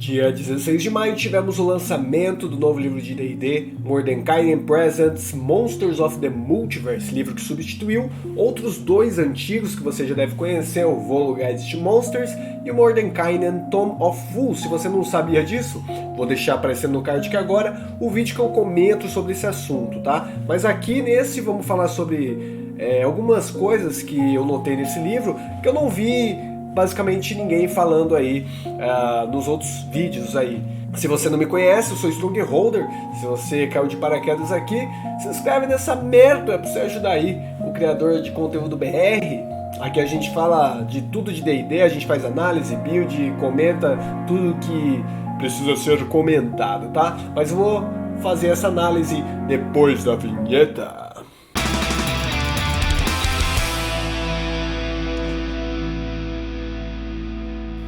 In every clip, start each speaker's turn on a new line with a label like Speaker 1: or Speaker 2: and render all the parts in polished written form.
Speaker 1: Dia 16 de maio tivemos o lançamento do novo livro de D&D, Mordenkainen Presents Monsters of the Multiverse, livro que substituiu outros dois antigos que você já deve conhecer, o Volo Guides to Monsters e o Mordenkainen Tome of Fools. Se você não sabia disso, vou deixar aparecendo no card aqui agora o vídeo que eu comento sobre esse assunto, tá? Mas aqui nesse vamos falar sobre algumas coisas que eu notei nesse livro que eu não vi basicamente ninguém falando aí nos outros vídeos aí. Se você não me conhece, eu sou Strongholder. Se você caiu de paraquedas aqui, se inscreve nessa merda pra você ajudar aí o criador de conteúdo BR. Aqui a gente fala de tudo de D&D, a gente faz análise, build, comenta tudo que precisa ser comentado, tá? Mas eu vou fazer essa análise depois da vinheta.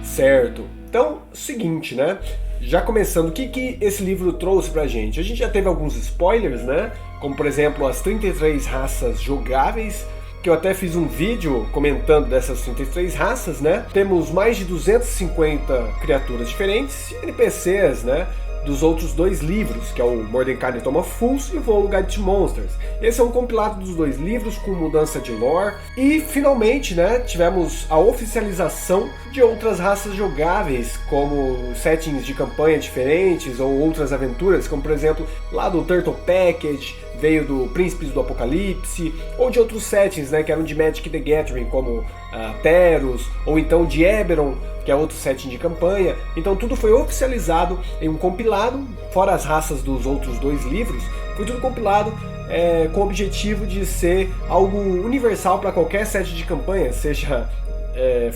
Speaker 1: Certo, então, seguinte, né? Já começando, o que esse livro trouxe pra gente? A gente já teve alguns spoilers, né? Como, por exemplo, as 33 raças jogáveis, que eu até fiz um vídeo comentando dessas 33 raças, né? Temos mais de 250 criaturas diferentes e NPCs, né? Dos outros dois livros, que é o Mordenkainen Tome of Fools e o Volo Guide to Monsters. Esse é um compilado dos dois livros com mudança de lore. E finalmente, né, tivemos a oficialização de outras raças jogáveis, como settings de campanha diferentes ou outras aventuras, como por exemplo lá do Turtle Package, veio do Príncipes do Apocalipse, ou de outros settings, né, que eram de Magic the Gathering, como Teros, ou então de Eberron, que é outro setting de campanha. Então tudo foi oficializado em um compilado, fora as raças dos outros dois livros, foi tudo compilado com o objetivo de ser algo universal para qualquer set de campanha, seja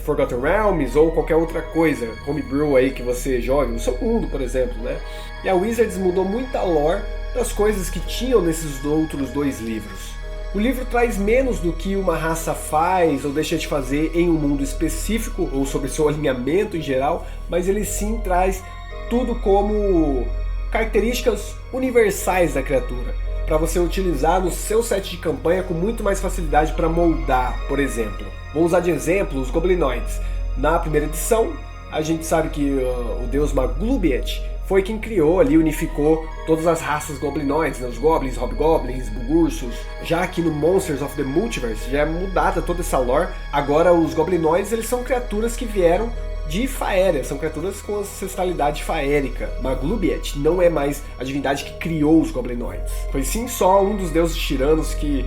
Speaker 1: Forgotten Realms ou qualquer outra coisa, homebrew aí que você joga, no seu mundo, por exemplo, né? E a Wizards mudou muita lore das coisas que tinham nesses outros dois livros. O livro traz menos do que uma raça faz ou deixa de fazer em um mundo específico ou sobre seu alinhamento em geral, mas ele sim traz tudo como características universais da criatura, para você utilizar no seu set de campanha com muito mais facilidade para moldar, por exemplo. Vou usar de exemplo os goblinoides. Na primeira edição, a gente sabe que o deus Maglubiet foi quem criou ali, unificou todas as raças goblinoides, né? Os goblins, hobgoblins, bugursos. Já aqui no Monsters of the Multiverse já é mudada toda essa lore. Agora os goblinoides, eles são criaturas que vieram de Faéria, são criaturas com ancestralidade faérica. Maglubiet não é mais a divindade que criou os goblinoides. Foi sim só um dos deuses tiranos que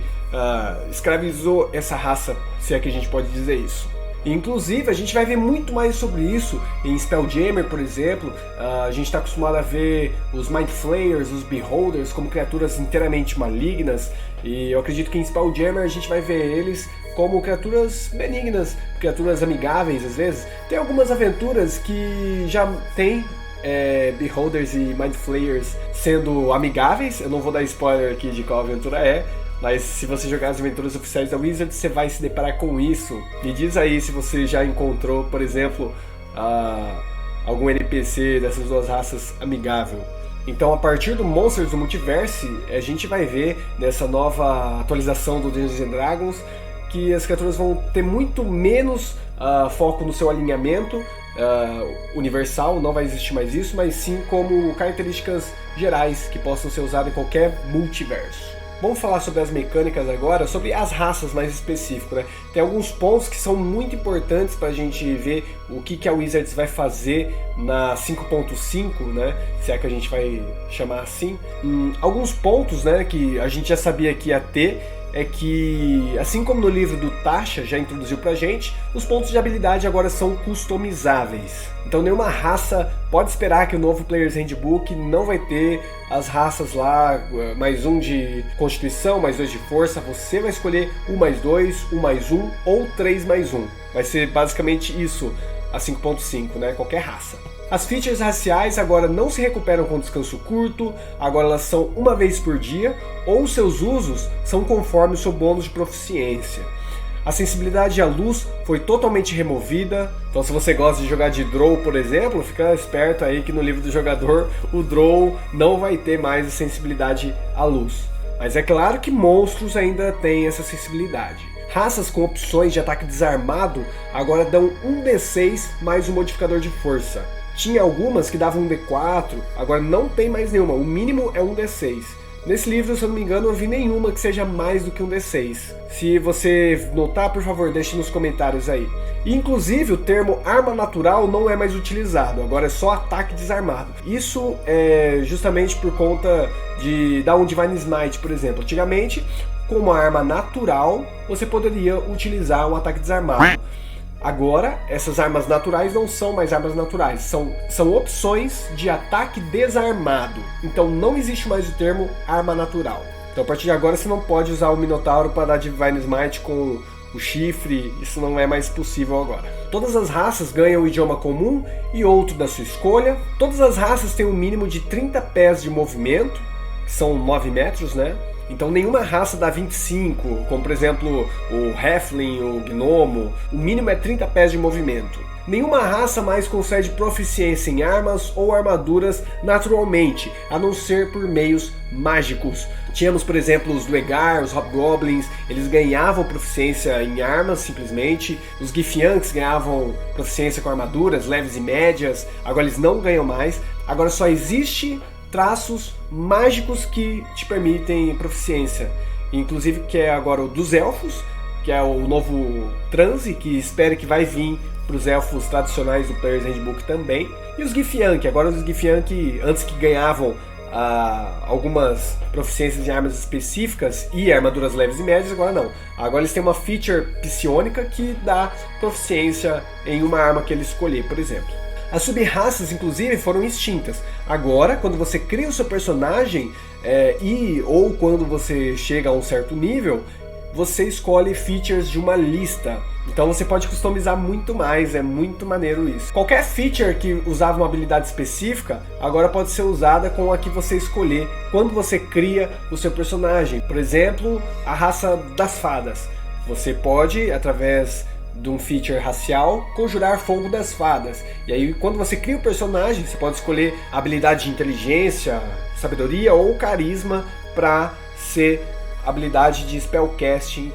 Speaker 1: escravizou essa raça, se é que a gente pode dizer isso. Inclusive, a gente vai ver muito mais sobre isso em Spelljammer, por exemplo. A gente está acostumado a ver os Mind Flayers, os Beholders como criaturas inteiramente malignas, e eu acredito que em Spelljammer a gente vai ver eles como criaturas benignas, criaturas amigáveis às vezes. Tem algumas aventuras que já tem Beholders e Mind Flayers sendo amigáveis. Eu não vou dar spoiler aqui de qual aventura é, mas se você jogar as aventuras oficiais da Wizards, você vai se deparar com isso. Me diz aí se você já encontrou, por exemplo, algum NPC dessas duas raças amigável. Então, a partir do Monsters do Multiverse, a gente vai ver nessa nova atualização do Dungeons & Dragons que as criaturas vão ter muito menos foco no seu alinhamento universal, não vai existir mais isso, mas sim como características gerais que possam ser usadas em qualquer multiverso. Vamos falar sobre as mecânicas agora, sobre as raças mais específico, né? Tem alguns pontos que são muito importantes para a gente ver o que a Wizards vai fazer na 5.5, né? Se é que a gente vai chamar assim. Alguns pontos, né, que a gente já sabia que ia ter, é que, assim como no livro do Tasha já introduziu pra gente, os pontos de habilidade agora são customizáveis. Então nenhuma raça pode esperar que o novo Player's Handbook não vai ter as raças lá, mais 1 de Constituição, mais 2 de Força. Você vai escolher 1 mais 2, 1 mais 1 ou 3 mais 1. Vai ser basicamente isso a 5.5, né? Qualquer raça. As features raciais agora não se recuperam com descanso curto, agora elas são uma vez por dia, ou seus usos são conforme o seu bônus de proficiência. A sensibilidade à luz foi totalmente removida, então se você gosta de jogar de Drow, por exemplo, fica esperto aí que no livro do jogador o Drow não vai ter mais a sensibilidade à luz. Mas é claro que monstros ainda têm essa sensibilidade. Raças com opções de ataque desarmado agora dão 1d6 mais um modificador de força. Tinha algumas que davam um D4, agora não tem mais nenhuma, o mínimo é um D6. Nesse livro, se eu não me engano, eu vi nenhuma que seja mais do que um D6. Se você notar, por favor, deixe nos comentários aí. E, inclusive, o termo arma natural não é mais utilizado, agora é só ataque desarmado. Isso é justamente por conta da um Divine Smite, por exemplo. Antigamente, com uma arma natural, você poderia utilizar um ataque desarmado. Agora, essas armas naturais não são mais armas naturais, são opções de ataque desarmado. Então não existe mais o termo arma natural. Então a partir de agora você não pode usar o Minotauro para dar Divine Smite com o chifre, isso não é mais possível agora. Todas as raças ganham um idioma comum e outro da sua escolha. Todas as raças têm um mínimo de 30 pés de movimento, que são 9 metros, né? Então nenhuma raça dá 25, como por exemplo o Halfling, o Gnomo, o mínimo é 30 pés de movimento. Nenhuma raça mais concede proficiência em armas ou armaduras naturalmente, a não ser por meios mágicos. Tínhamos, por exemplo, os Duergar, os Hobgoblins, eles ganhavam proficiência em armas simplesmente. Os Githyanks ganhavam proficiência com armaduras leves e médias, agora eles não ganham mais. Agora só existe traços mágicos que te permitem proficiência, inclusive que é agora o dos elfos, que é o novo transe, que espero que vai vir para os elfos tradicionais do Player's Handbook também, e os Githyank. Agora os Githyank, antes que ganhavam algumas proficiências em armas específicas e armaduras leves e médias, agora não. Agora eles têm uma feature psionica que dá proficiência em uma arma que ele escolher, por exemplo. As sub-raças, inclusive, foram extintas. Agora, quando você cria o seu personagem, ou quando você chega a um certo nível, você escolhe features de uma lista. Então você pode customizar muito mais, é muito maneiro isso. Qualquer feature que usava uma habilidade específica, agora pode ser usada com a que você escolher quando você cria o seu personagem. Por exemplo, a raça das fadas. Você pode, através de um feature racial, conjurar fogo das fadas. E aí, quando você cria o personagem, você pode escolher a habilidade de inteligência, sabedoria ou carisma para ser habilidade de spellcasting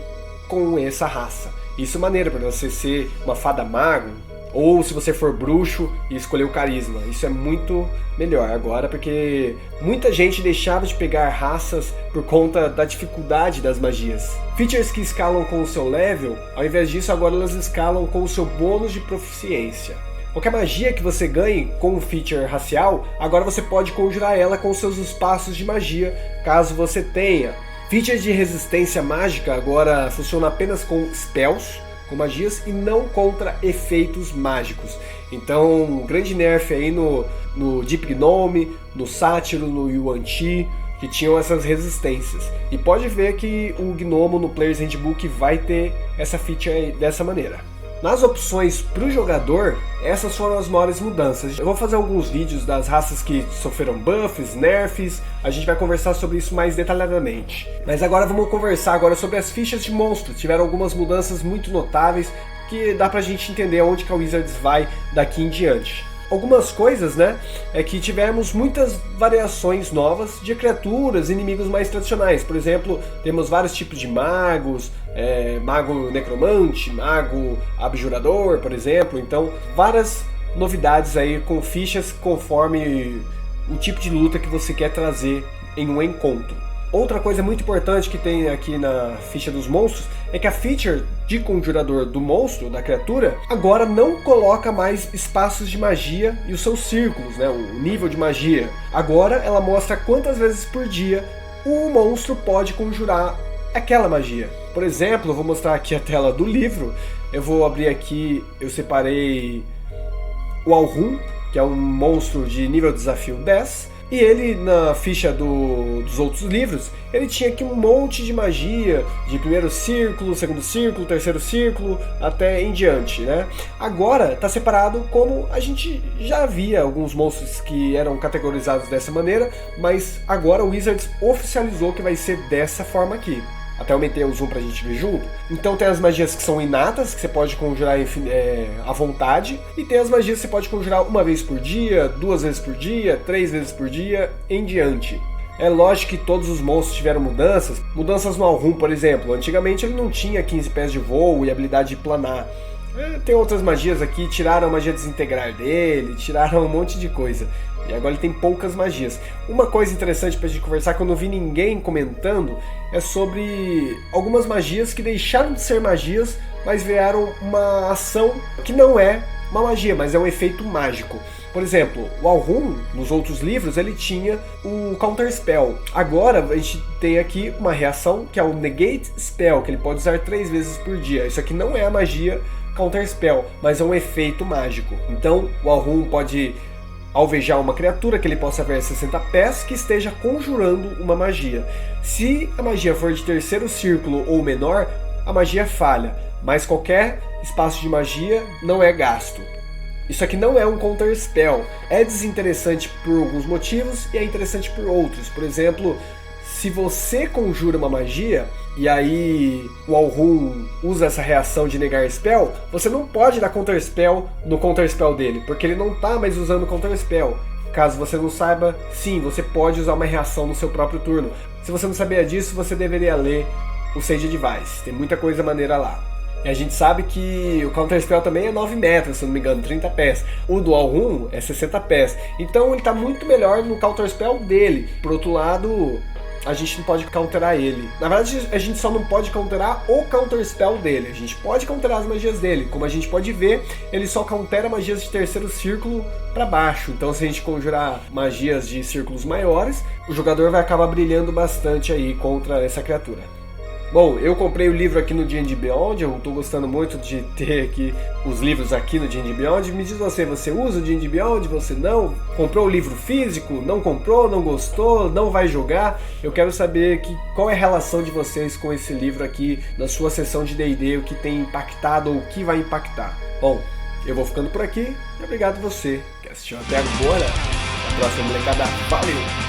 Speaker 1: com essa raça. Isso é maneiro para você ser uma fada mago, ou se você for bruxo e escolher o carisma. Isso é muito melhor agora, porque muita gente deixava de pegar raças por conta da dificuldade das magias. Features que escalam com o seu level, ao invés disso agora elas escalam com o seu bônus de proficiência. Qualquer magia que você ganhe com um feature racial, agora você pode conjurar ela com seus espaços de magia, caso você tenha. Features de resistência mágica agora funcionam apenas com spells, com magias, e não contra efeitos mágicos. Então, um grande nerf aí no Deep Gnome, no Sátiro, no Yuan-Ti, que tinham essas resistências. E pode ver que o Gnomo no Player's Handbook vai ter essa feature dessa maneira. Nas opções para o jogador, essas foram as maiores mudanças. Eu vou fazer alguns vídeos das raças que sofreram buffs, nerfs, a gente vai conversar sobre isso mais detalhadamente. Mas agora vamos conversar sobre as fichas de monstros. Tiveram algumas mudanças muito notáveis que dá pra gente entender onde que a Wizards vai daqui em diante. Algumas coisas, né, é que tivemos muitas variações novas de criaturas, inimigos mais tradicionais. Por exemplo, temos vários tipos de magos, mago necromante, mago abjurador, por exemplo. Então, várias novidades aí com fichas conforme o tipo de luta que você quer trazer em um encontro. Outra coisa muito importante que tem aqui na ficha dos monstros é que a feature de conjurador do monstro, da criatura, agora não coloca mais espaços de magia e os seus círculos, né, o nível de magia. Agora ela mostra quantas vezes por dia o monstro pode conjurar aquela magia. Por exemplo, eu vou mostrar aqui a tela do livro. Eu vou abrir aqui, eu separei o Alrun, que é um monstro de nível desafio 10. E ele, na ficha dos outros livros, ele tinha aqui um monte de magia, de primeiro círculo, segundo círculo, terceiro círculo, até em diante, né? Agora está separado como a gente já havia alguns monstros que eram categorizados dessa maneira, mas agora o Wizards oficializou que vai ser dessa forma aqui. Até aumentei o zoom pra gente ver junto. Então tem as magias que são inatas, que você pode conjurar à vontade. E tem as magias que você pode conjurar uma vez por dia, 2 vezes por dia, 3 vezes por dia, em diante. É lógico que todos os monstros tiveram mudanças. Mudanças no Alrun, por exemplo. Antigamente ele não tinha 15 pés de voo e habilidade de planar. Tem outras magias aqui, tiraram a magia desintegrar dele, tiraram um monte de coisa. E agora ele tem poucas magias. Uma coisa interessante pra gente conversar, que eu não vi ninguém comentando, é sobre algumas magias que deixaram de ser magias, mas vieram uma ação que não é uma magia, mas é um efeito mágico. Por exemplo, o Alrund, nos outros livros, ele tinha o Counter Spell. Agora a gente tem aqui uma reação que é o Negate Spell, que ele pode usar 3 vezes por dia. Isso aqui não é a magia Counter Spell, mas é um efeito mágico. Então o Alrund pode alvejar uma criatura que ele possa ver a 60 pés que esteja conjurando uma magia. Se a magia for de terceiro círculo ou menor, a magia falha, mas qualquer espaço de magia não é gasto. Isso aqui não é um Counter Spell. É desinteressante por alguns motivos e é interessante por outros. Por exemplo, se você conjura uma magia e aí o Alrund usa essa reação de negar spell, você não pode dar Counter Spell no Counter Spell dele, porque ele não está mais usando Counter Spell. Caso você não saiba, sim, você pode usar uma reação no seu próprio turno. Se você não sabia disso, você deveria ler o Sage Advice. Tem muita coisa maneira lá. E a gente sabe que o Counter Spell também é 9 metros, se não me engano, 30 pés. O do Alrund é 60 pés. Então ele está muito melhor no Counter Spell dele. Por outro lado, a gente não pode counterar ele. Na verdade, a gente só não pode counterar o Counter Spell dele. A gente pode counterar as magias dele. Como a gente pode ver, ele só countera magias de terceiro círculo para baixo. Então se a gente conjurar magias de círculos maiores, o jogador vai acabar brilhando bastante aí contra essa criatura. Bom, eu comprei o livro aqui no D&D Beyond, eu estou gostando muito de ter aqui os livros aqui no D&D Beyond. Me diz você usa o D&D Beyond, você não? Comprou o livro físico? Não comprou? Não gostou? Não vai jogar? Eu quero saber qual é a relação de vocês com esse livro aqui na sua sessão de D&D, o que tem impactado ou o que vai impactar. Bom, eu vou ficando por aqui e obrigado você que assistiu até agora. Até a próxima, molecada. Valeu!